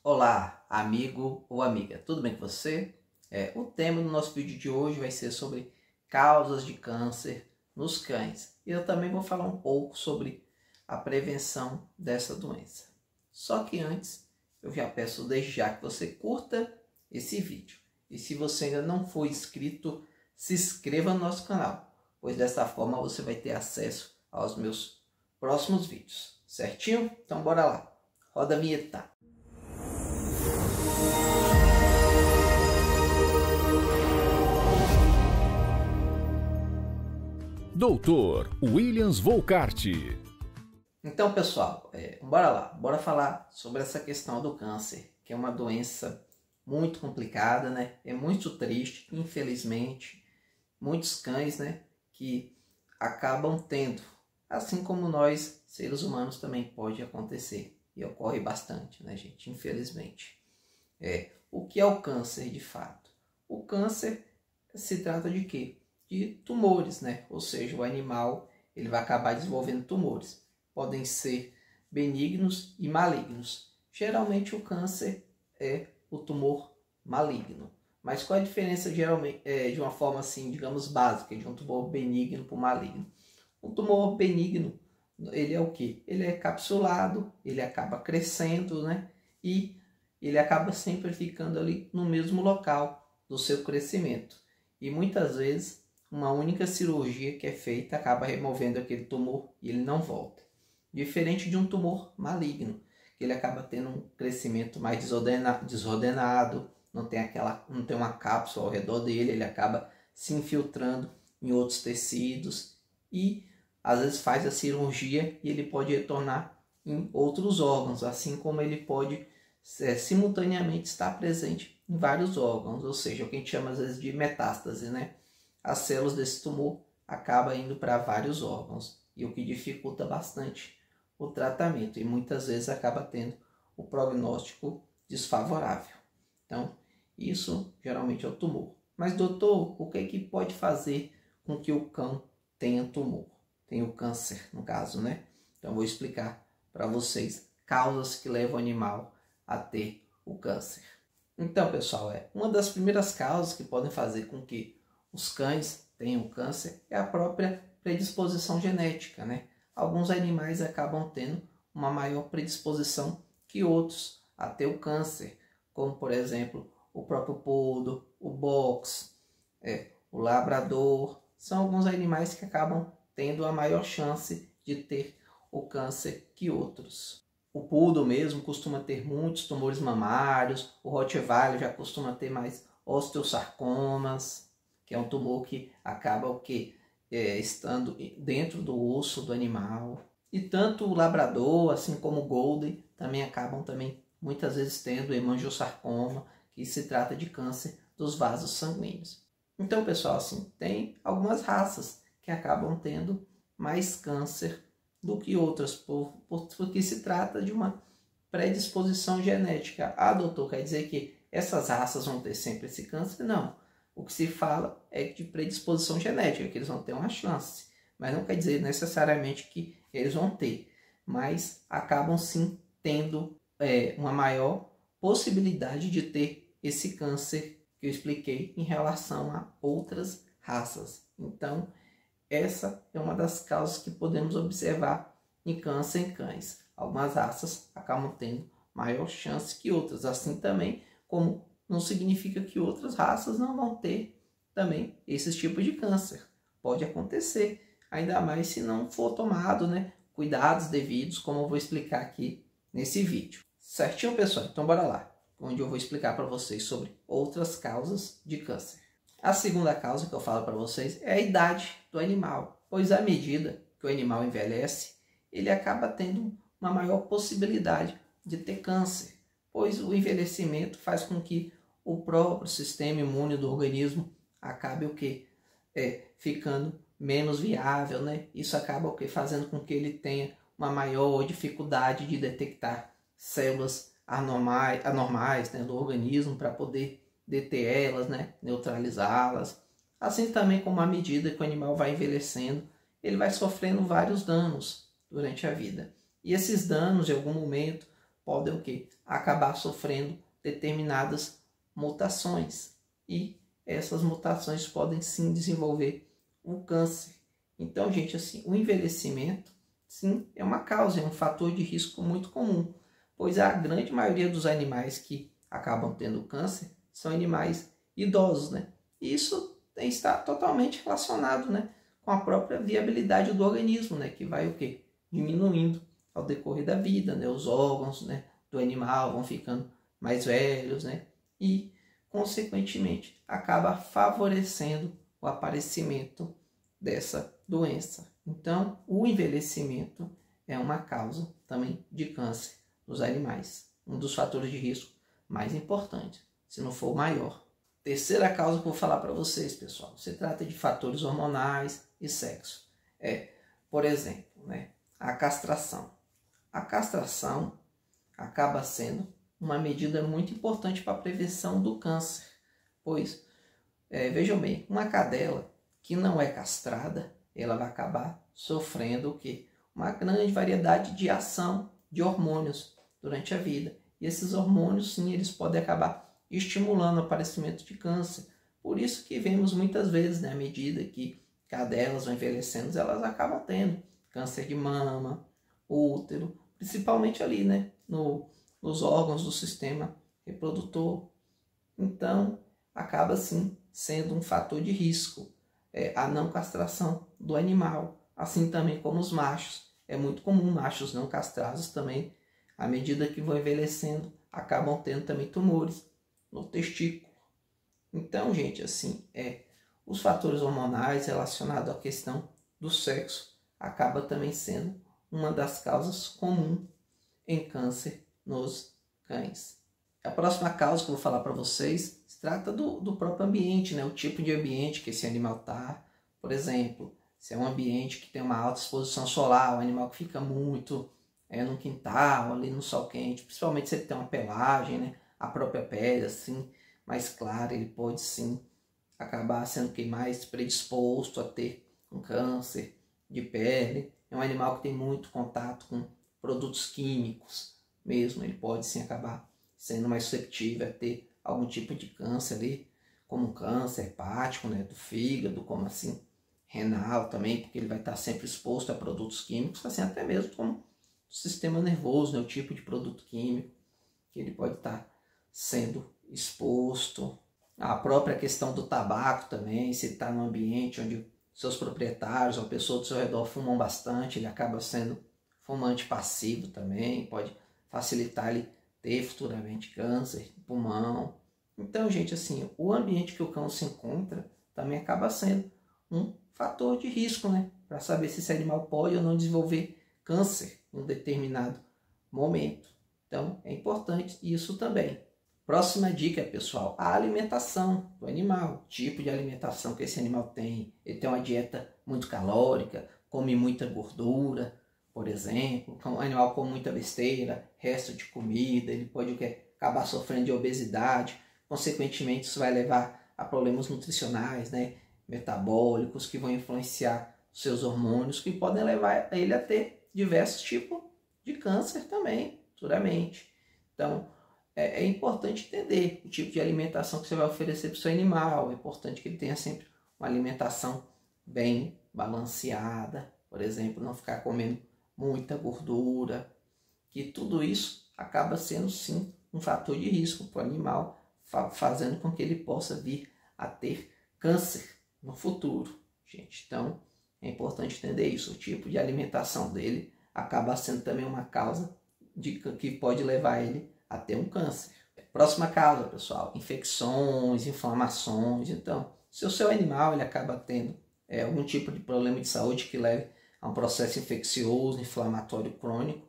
Olá, amigo ou amiga, tudo bem com você? O tema do nosso vídeo de hoje vai ser sobre causas de câncer nos cães. E eu também vou falar um pouco sobre a prevenção dessa doença. Só que antes, eu já peço desde já que você curta esse vídeo. E se você ainda não for inscrito, se inscreva no nosso canal, pois dessa forma você vai ter acesso aos meus próximos vídeos, certinho? Então bora lá, roda a vinheta. Dr. Williams Volkart. Então, pessoal, bora lá, bora falar sobre essa questão do câncer, que é uma doença muito complicada, né? É muito triste, infelizmente, muitos cães, né, que acabam tendo, assim como nós, seres humanos, também pode acontecer, e ocorre bastante, né, gente, infelizmente. O que é o câncer, de fato? O câncer se trata de quê? De tumores, né? Ou seja, o animal ele vai acabar desenvolvendo tumores. Podem ser benignos e malignos. Geralmente o câncer é o tumor maligno. Mas qual a diferença geralmente, de uma forma assim, digamos, básica, de um tumor benigno para o maligno? Um tumor benigno, ele é o quê? Ele é capsulado, ele acaba crescendo, né? E ele acaba sempre ficando ali no mesmo local do seu crescimento. E muitas vezes uma única cirurgia que é feita acaba removendo aquele tumor e ele não volta. Diferente de um tumor maligno, que ele acaba tendo um crescimento mais desordenado, não tem uma cápsula ao redor dele, ele acaba se infiltrando em outros tecidos e às vezes faz a cirurgia e ele pode retornar em outros órgãos, assim como ele pode simultaneamente estar presente em vários órgãos, ou seja, o que a gente chama às vezes de metástase, né? As células desse tumor acabam indo para vários órgãos, e o que dificulta bastante o tratamento, e muitas vezes acaba tendo o prognóstico desfavorável. Então, isso geralmente é o tumor. Mas, doutor, o que é que pode fazer com que o cão tenha tumor? Tenha o câncer, no caso, né? Então, eu vou explicar para vocês causas que levam o animal a ter o câncer. Então, pessoal, uma das primeiras causas que podem fazer com que os cães tenham câncer é a própria predisposição genética, né? Alguns animais acabam tendo uma maior predisposição que outros a ter o câncer, como por exemplo o próprio poodle, o box, o labrador. São alguns animais que acabam tendo a maior chance de ter o câncer que outros. O poodle mesmo costuma ter muitos tumores mamários, o rottweiler já costuma ter mais osteosarcomas, que é um tumor que acaba estando dentro do osso do animal. E tanto o labrador, assim como o golden, também acabam muitas vezes tendo hemangiosarcoma, que se trata de câncer dos vasos sanguíneos. Então, pessoal, assim, tem algumas raças que acabam tendo mais câncer do que outras, porque se trata de uma predisposição genética. Ah, doutor, quer dizer que essas raças vão ter sempre esse câncer? Não. O que se fala é de predisposição genética, que eles vão ter uma chance. Mas não quer dizer necessariamente que eles vão ter. Mas acabam sim tendo uma maior possibilidade de ter esse câncer que eu expliquei em relação a outras raças. Então, essa é uma das causas que podemos observar em câncer em cães. Algumas raças acabam tendo maior chance que outras. Assim também como não significa que outras raças não vão ter também esses tipos de câncer. Pode acontecer, ainda mais se não for tomado, né, cuidados devidos, como eu vou explicar aqui nesse vídeo. Certinho, pessoal? Então bora lá, onde eu vou explicar para vocês sobre outras causas de câncer. A segunda causa que eu falo para vocês é a idade do animal, pois à medida que o animal envelhece, ele acaba tendo uma maior possibilidade de ter câncer, pois o envelhecimento faz com que o próprio sistema imune do organismo acabe ficando menos viável, né? Isso acaba fazendo com que ele tenha uma maior dificuldade de detectar células anormais, né, do organismo para poder deter elas, né, neutralizá-las. Assim também como à medida que o animal vai envelhecendo, ele vai sofrendo vários danos durante a vida. E esses danos, em algum momento, podem o quê? Acabar sofrendo determinadas mutações. E essas mutações podem sim desenvolver o câncer. Então, gente, assim, o envelhecimento, sim, é uma causa, é um fator de risco muito comum, pois a grande maioria dos animais que acabam tendo câncer são animais idosos, né? E isso está totalmente relacionado, né, com a própria viabilidade do organismo, né, que vai o quê? Diminuindo ao decorrer da vida, né? Os órgãos, né, do animal vão ficando mais velhos, né? E, consequentemente, acaba favorecendo o aparecimento dessa doença. Então, o envelhecimento é uma causa também de câncer nos animais. Um dos fatores de risco mais importantes, se não for o maior. Terceira causa que eu vou falar para vocês, pessoal. Se trata de fatores hormonais e sexo. Por exemplo, né, a castração. A castração acaba sendo uma medida muito importante para a prevenção do câncer. Pois, vejam bem, uma cadela que não é castrada, ela vai acabar sofrendo o quê? Uma grande variedade de ação de hormônios durante a vida. E esses hormônios, sim, eles podem acabar estimulando o aparecimento de câncer. Por isso que vemos muitas vezes, né, à medida que cadelas vão envelhecendo, elas acabam tendo câncer de mama, útero, principalmente ali, né, nos órgãos do sistema reprodutor. Então, acaba sim sendo um fator de risco a não castração do animal, assim também como os machos. É muito comum machos não castrados também, à medida que vão envelhecendo, acabam tendo também tumores no testículo. Então, gente, assim, os fatores hormonais relacionados à questão do sexo acaba também sendo uma das causas comuns em câncer nos cães. A próxima causa que eu vou falar para vocês se trata do próprio ambiente, né? O tipo de ambiente que esse animal está. Por exemplo, se é um ambiente que tem uma alta exposição solar, o animal que fica muito no quintal, ali no sol quente, principalmente se ele tem uma pelagem, né? A própria pele, assim, mais clara, ele pode sim acabar sendo mais predisposto a ter um câncer de pele. É um animal que tem muito contato com produtos químicos mesmo, ele pode sim acabar sendo mais susceptível a ter algum tipo de câncer ali, como câncer hepático, né, do fígado, como assim, renal também, porque ele vai estar sempre exposto a produtos químicos, assim até mesmo como o sistema nervoso, né, o tipo de produto químico que ele pode estar sendo exposto. A própria questão do tabaco também, se está num ambiente onde seus proprietários ou pessoas do seu redor fumam bastante, ele acaba sendo fumante passivo também, pode facilitar ele ter futuramente câncer de pulmão. Então, gente, assim, o ambiente que o cão se encontra também acaba sendo um fator de risco, né? Para saber se esse animal pode ou não desenvolver câncer em um determinado momento. Então, é importante isso também. Próxima dica, pessoal, a alimentação do animal, o tipo de alimentação que esse animal tem. Ele tem uma dieta muito calórica, come muita gordura, por exemplo, um animal com muita besteira, resto de comida, ele pode acabar sofrendo de obesidade, consequentemente isso vai levar a problemas nutricionais, né, metabólicos, que vão influenciar os seus hormônios, que podem levar ele a ter diversos tipos de câncer também, futuramente. Então, é importante entender o tipo de alimentação que você vai oferecer para o seu animal, é importante que ele tenha sempre uma alimentação bem balanceada, por exemplo, não ficar comendo muita gordura, que tudo isso acaba sendo sim um fator de risco para o animal, fazendo com que ele possa vir a ter câncer no futuro, gente. Então, é importante entender isso, o tipo de alimentação dele acaba sendo também uma causa que pode levar ele a ter um câncer. Próxima causa, pessoal, infecções, inflamações. Então, se o seu animal ele acaba tendo algum tipo de problema de saúde que leve a um processo infeccioso, inflamatório crônico,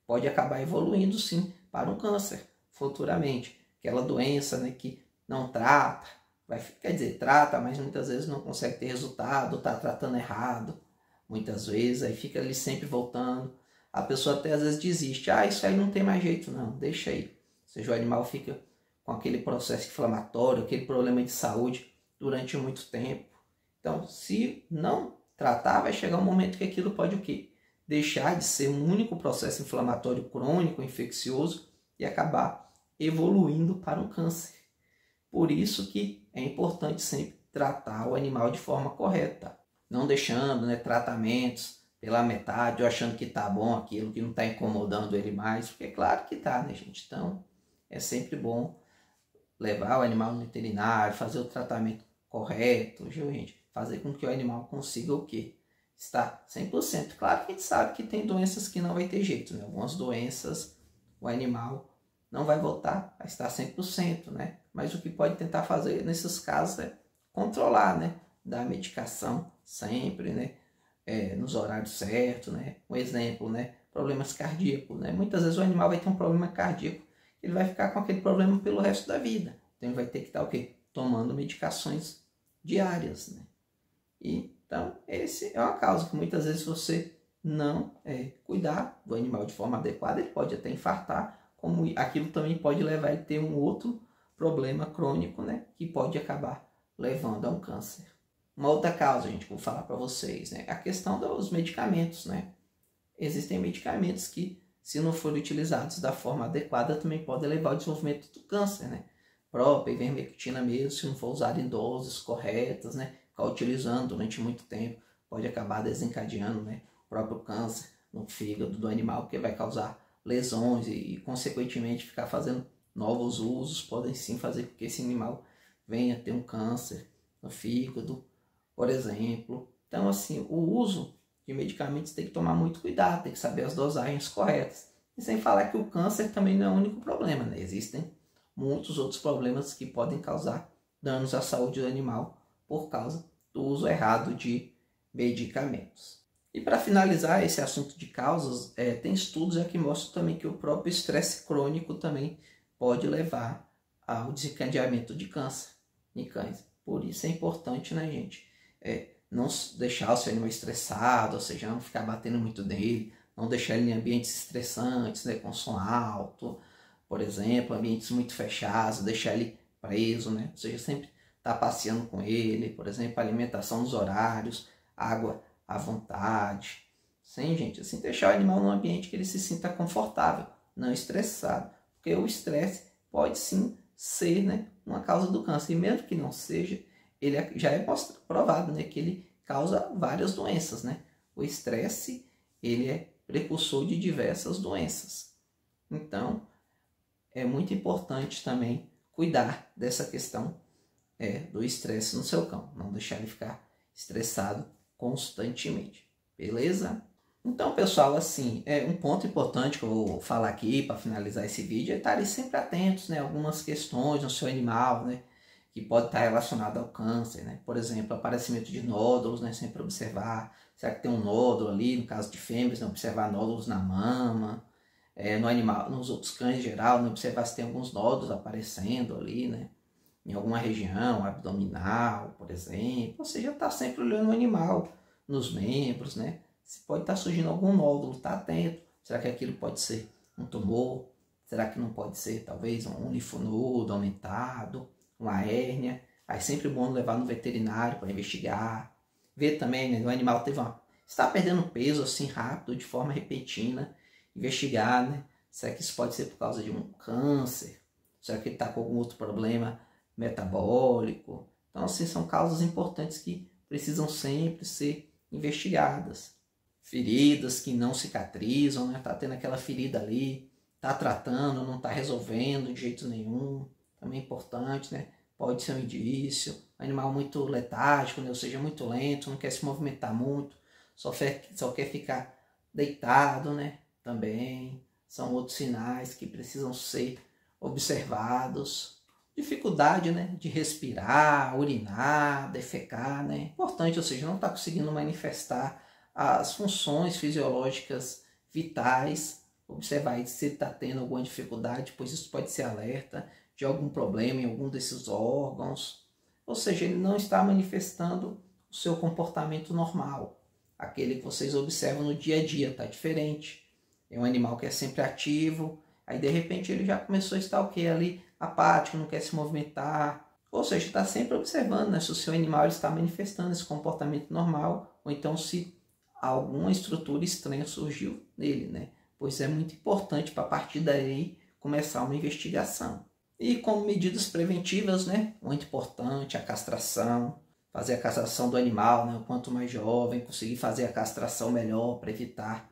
pode acabar evoluindo sim para um câncer futuramente. Aquela doença, né, que não trata, quer dizer, trata, mas muitas vezes não consegue ter resultado, está tratando errado, muitas vezes, aí fica ali sempre voltando. A pessoa até às vezes desiste, isso aí não tem mais jeito não, deixa aí. Ou seja, o animal fica com aquele processo inflamatório, aquele problema de saúde durante muito tempo. Então, se não tratar, vai chegar um momento que aquilo pode o quê? deixar de ser um único processo inflamatório crônico, infeccioso e acabar evoluindo para um câncer. Por isso que é importante sempre tratar o animal de forma correta, não deixando, né, tratamentos pela metade, ou achando que está bom aquilo, que não está incomodando ele mais, porque é claro que está, né, gente? Então, é sempre bom levar o animal no veterinário, fazer o tratamento correto, viu, gente? Fazer com que o animal consiga o quê? Estar 100%. Claro que a gente sabe que tem doenças que não vai ter jeito, né? Algumas doenças o animal não vai voltar a estar 100%, né? Mas o que pode tentar fazer nesses casos é controlar, né? Dar medicação sempre, né? Nos horários certos, né? Um exemplo, né? Problemas cardíacos, né? Muitas vezes o animal vai ter um problema cardíaco, ele vai ficar com aquele problema pelo resto da vida. Então ele vai ter que estar o quê? Tomando medicações diárias, né? Então esse é uma causa que muitas vezes você não cuidar do animal de forma adequada, ele pode até infartar, como aquilo também pode levar ele a ter um outro problema crônico, né? Que pode acabar levando a um câncer. Uma outra causa, gente, que eu vou falar para vocês, né? A questão dos medicamentos, né? Existem medicamentos que, se não forem utilizados da forma adequada, também podem levar ao desenvolvimento do câncer, né? Própria ivermectina mesmo, se não for usado em doses corretas, né? Ficar utilizando durante muito tempo, pode acabar desencadeando, né, o próprio câncer no fígado do animal, porque vai causar lesões e consequentemente, ficar fazendo novos usos podem sim fazer com que esse animal venha a ter um câncer no fígado, por exemplo. Então, assim, o uso de medicamentos tem que tomar muito cuidado, tem que saber as dosagens corretas. E sem falar que o câncer também não é o único problema, né? Existem muitos outros problemas que podem causar danos à saúde do animal por causa do uso errado de medicamentos. E para finalizar esse assunto de causas, tem estudos que mostram também que o próprio estresse crônico também pode levar ao desencadeamento de câncer em cães. Por isso é importante, né, gente, não deixar o seu animal estressado, ou seja, não ficar batendo muito nele, não deixar ele em ambientes estressantes, né, com som alto, por exemplo, ambientes muito fechados, deixar ele preso, né, ou seja, sempre estar passeando com ele, por exemplo, alimentação nos horários, água à vontade. Sim, gente, assim, deixar o animal num ambiente que ele se sinta confortável, não estressado, porque o estresse pode sim ser, né, uma causa do câncer, e mesmo que não seja, ele já é provado, né, que ele causa várias doenças, né? O estresse, ele é precursor de diversas doenças. Então, é muito importante também cuidar dessa questão do estresse no seu cão, não deixar ele ficar estressado constantemente, beleza? Então, pessoal, assim, um ponto importante que eu vou falar aqui para finalizar esse vídeo é estar sempre atentos, né, algumas questões no seu animal, né, que pode estar relacionado ao câncer, né? Por exemplo, aparecimento de nódulos, né, sempre observar, será que tem um nódulo ali, no caso de fêmeas, né, observar nódulos na mama, no animal, nos outros cães em geral, né, observar se tem alguns nódulos aparecendo ali, né, em alguma região abdominal, por exemplo. Ou seja, está sempre olhando o animal, nos membros, né? Se pode estar surgindo algum nódulo, está atento. Será que aquilo pode ser um tumor? Será que não pode ser, talvez, um linfonodo aumentado, uma hérnia? Aí sempre bom levar no veterinário para investigar. Ver também, né, o animal está perdendo peso assim rápido, de forma repentina. Investigar, né? Será que isso pode ser por causa de um câncer? Será que ele está com algum outro problema metabólico? Então, assim, são causas importantes que precisam sempre ser investigadas. Feridas que não cicatrizam, né? Tá tendo aquela ferida ali, tá tratando, não tá resolvendo de jeito nenhum, também é importante, né? Pode ser um indício. Animal muito letárgico, né? Ou seja, muito lento, não quer se movimentar muito, só quer ficar deitado, né? Também são outros sinais que precisam ser observados. Dificuldade, né, de respirar, urinar, defecar, né? Importante, ou seja, não está conseguindo manifestar as funções fisiológicas vitais. Observar aí se ele está tendo alguma dificuldade, pois isso pode ser alerta de algum problema em algum desses órgãos. Ou seja, ele não está manifestando o seu comportamento normal. Aquele que vocês observam no dia a dia, está diferente. É um animal que é sempre ativo, aí de repente ele já começou a estar ali apático, não quer se movimentar. Ou seja, está sempre observando, né, se o seu animal está manifestando esse comportamento normal, ou então se alguma estrutura estranha surgiu nele, né? Pois é muito importante para a partir daí começar uma investigação. E como medidas preventivas, né? Muito importante a castração, fazer a castração do animal, né? Quanto mais jovem, conseguir fazer a castração melhor para evitar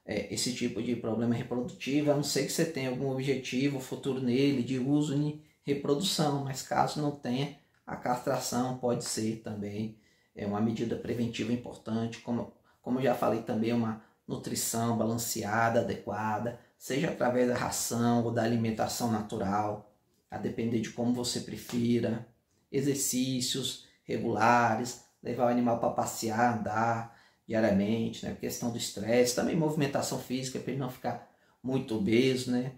esse tipo de problema reprodutivo, a não ser que você tenha algum objetivo futuro nele de uso em reprodução, mas caso não tenha, a castração pode ser também uma medida preventiva importante, como eu já falei também, uma nutrição balanceada, adequada, seja através da ração ou da alimentação natural, a depender de como você prefira, exercícios regulares, levar o animal para passear, andar diariamente, né? A questão do estresse, também movimentação física para ele não ficar muito obeso, né?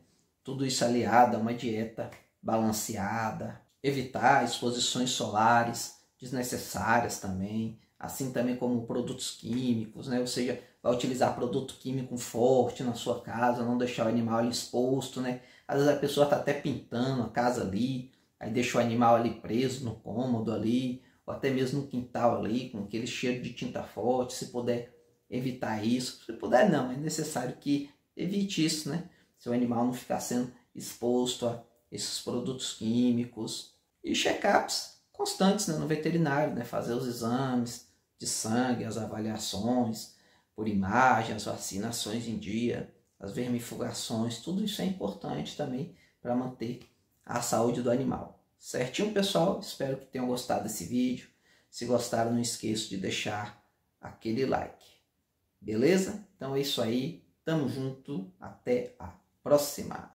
Tudo isso aliado a uma dieta balanceada, evitar exposições solares desnecessárias também, assim também como produtos químicos, né? Ou seja, vai utilizar produto químico forte na sua casa, não deixar o animal ali exposto, né? Às vezes a pessoa está até pintando a casa ali, aí deixa o animal ali preso no cômodo ali, ou até mesmo no quintal ali, com aquele cheiro de tinta forte. Se puder evitar isso, se puder não, é necessário que evite isso, né? Seu animal não ficar sendo exposto a esses produtos químicos. E check-ups constantes, né, no veterinário, né? Fazer os exames de sangue, as avaliações por imagem, as vacinações em dia, as vermifugações, tudo isso é importante também para manter a saúde do animal. Certinho, pessoal? Espero que tenham gostado desse vídeo. Se gostaram, não esqueça de deixar aquele like. Beleza? Então é isso aí. Tamo junto. Até a próxima.